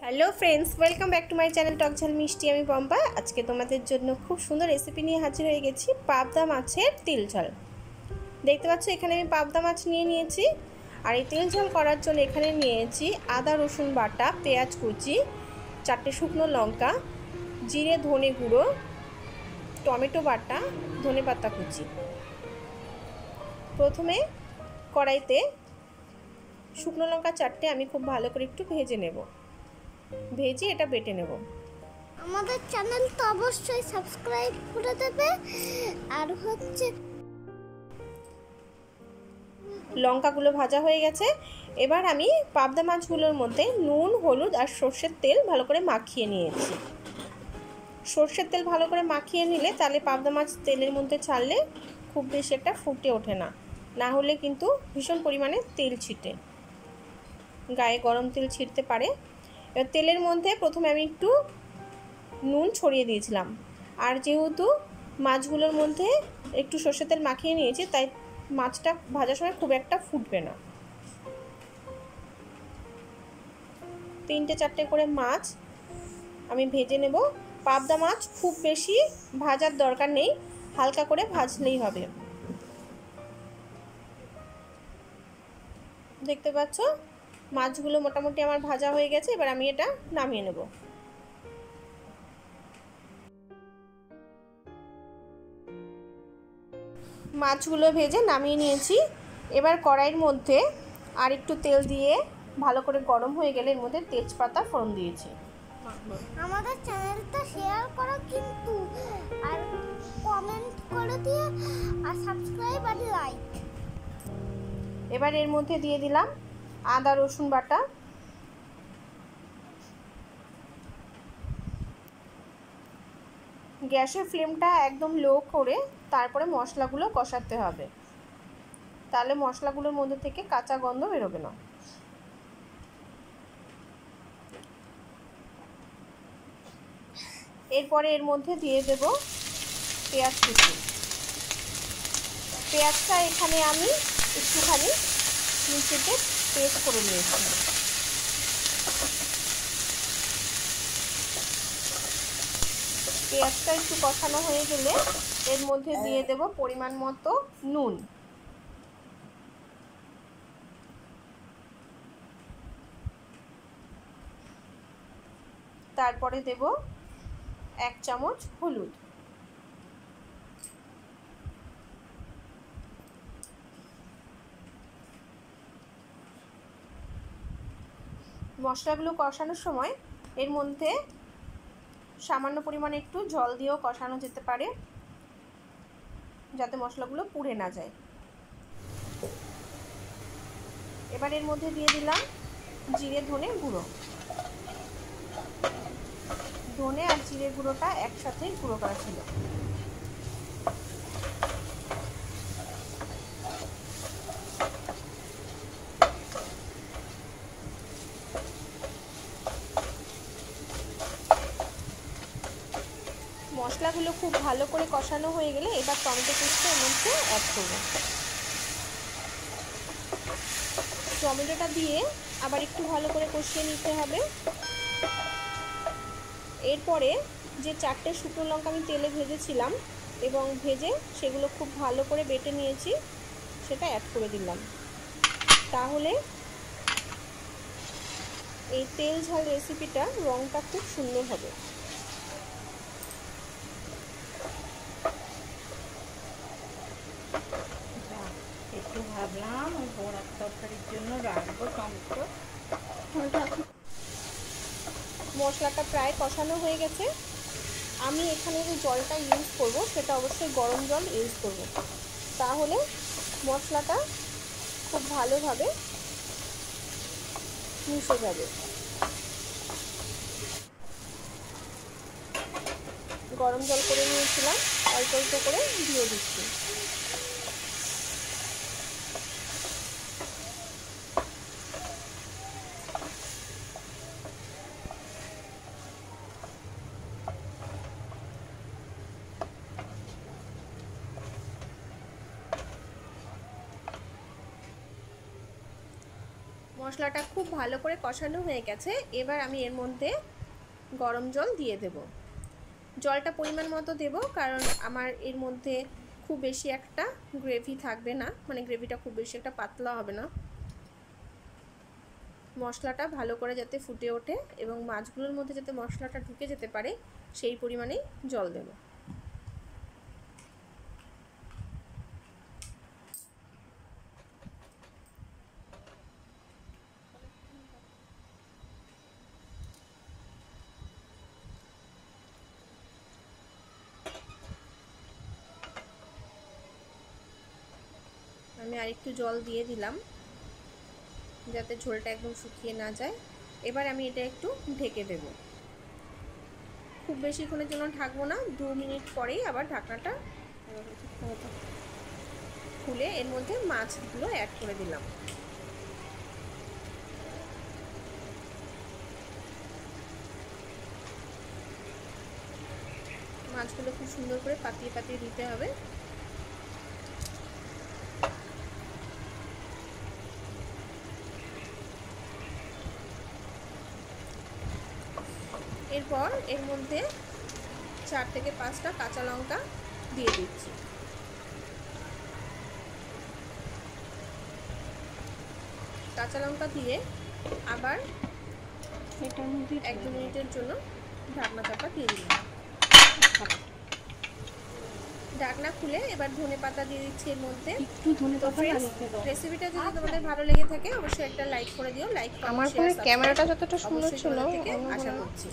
Hello friends, welcome back to my channel Tokjhal Mishti. আমি পম্পা। আজকে তোমাদের জন্য খুব সুন্দর রেসিপি নিয়ে হাজির হয়ে গেছি, পাবদা মাছের তেল ঝাল। দেখতে পাচ্ছ এখানে আমি পাবদা মাছ নিয়ে নিয়েছি। আর এই তেল ঝাল করার জন্য এখানে নিয়েছি আদা রসুন বাটা, পেঁয়াজ কুচি, 4টে শুকনো লঙ্কা, জিরে ধনে গুঁড়ো, টমেটো বাটা, ধনে পাতা কুচি। প্রথমে কড়াইতে শুকনো লঙ্কা 4টে আমি খুব ভালো করে একটু ভেজে নেব। ভেজে এটা বেটে নেব। আমাদের চ্যানেল তো অবশ্যই সাবস্ক্রাইব করে দেবে। আর লঙ্কাগুলো ভাজা হয়ে গেছে। এবার আমি পাবদা মাছগুলোর মধ্যে নুন, হলুদ আর সর্ষের তেল ভালো করে মাখিয়ে নিয়েছি। সর্ষের তেল ভালো করে মাখিয়ে নিলে তাহলে পাবদা মাছ তেলের মধ্যে ছাড়লে খুব বেশি একটা ফুটে ওঠে না, না হলে কিন্তু ভীষণ পরিমাণে তেল ছিটে, গায়ে গরম তেল ছিটতে পারে। এবার তেলের মধ্যে প্রথমে আমি একটু নুন ছড়িয়ে দিয়েছিলাম। আর যেহেতু মাছগুলোর মধ্যে একটু সর্ষের তেল মাখিয়ে নিয়েছি, তাই মাছটা ভাজার সময় খুব একটা ফুটবে না। 3-4টে করে মাছ আমি ভেজে নেব। পাবদা মাছ খুব বেশি ভাজার দরকার নেই, হালকা করে ভাজলেই হবে। দেখতে পাচ্ছ মাছগুলো মোটামুটি আমার ভাজা হয়ে গেছে। এবার আমি এটা নামিয়ে নেব। মাছগুলো ভেজে নামিয়ে নিয়েছি। এবার কড়াইয়ের মধ্যে আর একটু তেল দিয়ে ভালো করে গরম হয়ে গেলে এর মধ্যে তেজপাতা ফোড়ন দিয়েছি। আমাদের চ্যানেলটা শেয়ার করো কিন্তু, আর কমেন্ট করে দিও, আর সাবস্ক্রাইব আর লাইক। এবার এর মধ্যে দিয়ে দিলাম আদা রসুন বাটা, গ্যাসের ফ্লেমটা একদম লো করে তারপরে মশলাগুলো কষাতে হবে, তাহলে মশলাগুলোর মধ্যে থেকে কাঁচা গন্ধ বেরোবে না। এরপরে এর মধ্যে দিয়ে দেব পেঁয়াজ কুচি। পেঁয়াজটা এখানে আমি একটুখানি মিক্সিতে পেস্ট করে নিয়েছি। পেঁয়াজটা একটু কষানো হয়ে গেলে এর মধ্যে দিয়ে দেব পরিমাণ মতো নুন। তারপরে দেব 1 চামচ হলুদ। মশলাগুলো কষানোর সময় এর মধ্যে সামান্য পরিমাণে একটু জল দিয়েও কষানো যেতে পারে, যাতে মশলাগুলো পুড়ে না যায়। এবার এর মধ্যে দিয়ে দিলাম জিরে ধনে গুঁড়ো। ধনে আর জিরে গুঁড়োটা একসাথে গুঁড়ো করা ছিল। মশলাগুলো খুব ভালো করে কষানো হয়ে গেলে এবার টমেটো পেস্টটা এর মধ্যে অ্যাড করব। টমেটোটা দিয়ে আবার একটু ভালো করে কষিয়ে নিতে হবে। এরপরে যে 4টে শুকনো লঙ্কা আমি তেলে ভেজেছিলাম এবং ভেজে সেগুলো খুব ভালো করে বেটে নিয়েছি, সেটা অ্যাড করে দিলাম। তাহলে এই তেল ঝাল রেসিপিটা রঙটা খুব সুন্দর হবে। একটু ভাবলাম ওই বড়ার তরকারির জন্য রাখবো টমেটো। মশলাটা প্রায় কষানো হয়ে গেছে। আমি এখানে যে জলটা ইউজ করব সেটা অবশ্যই গরম জল ইউজ করব, তাহলে মশলাটা খুব ভালোভাবে মিশে যাবে। গরম জল করে নিয়েছিলাম, অল্প অল্প করে দিয়ে দিচ্ছি। মশলাটা খুব ভালো করে কষানো হয়ে গেছে। এবার আমি এর মধ্যে গরম জল দিয়ে দেব। জলটা পরিমাণ মতো দেব, কারণ আমার এর মধ্যে খুব বেশি একটা গ্রেভি থাকবে না, মানে গ্রেভিটা খুব বেশি একটা পাতলা হবে না। মশলাটা ভালো করে যাতে ফুটে ওঠে এবং মাছগুলোর মধ্যে যাতে মশলাটা ঢুকে যেতে পারে সেই পরিমাণেই জল দেব। আমি আরেকটু জল দিয়ে দিলাম যাতে ঝোলটা একদম শুকিয়ে না যায়। এবার আমি এটা একটু ঢেকে দেব। খুব বেশিক্ষণের জন্য ঢাকবো না, 2 মিনিট পরেই আবার ঢাকনাটা খুলে এর মধ্যে মাছগুলো অ্যাড করে দিলাম। মাছগুলো খুব সুন্দর করে পাতিয়ে পাতিয়ে দিতে হবে। এরপর এর মধ্যে 4 থেকে 5টা কাঁচা লঙ্কা দিয়ে দিচ্ছি। কাঁচা লঙ্কা দিয়ে আবার 1-2 মিনিটের জন্য ঢাকনা চাপা দিয়ে দিলাম। ঢাকনা খুলে এবার ধনেপাতা দিয়ে দিচ্ছি এর মধ্যে। রেসিপিটা যদি তোমাদের ভালো লেগে থাকে অবশ্যই একটা লাইক করে দিও। লাইক, আমার ফোনে ক্যামেরাটা যতটা সুন্দর ছিল আশা করছি।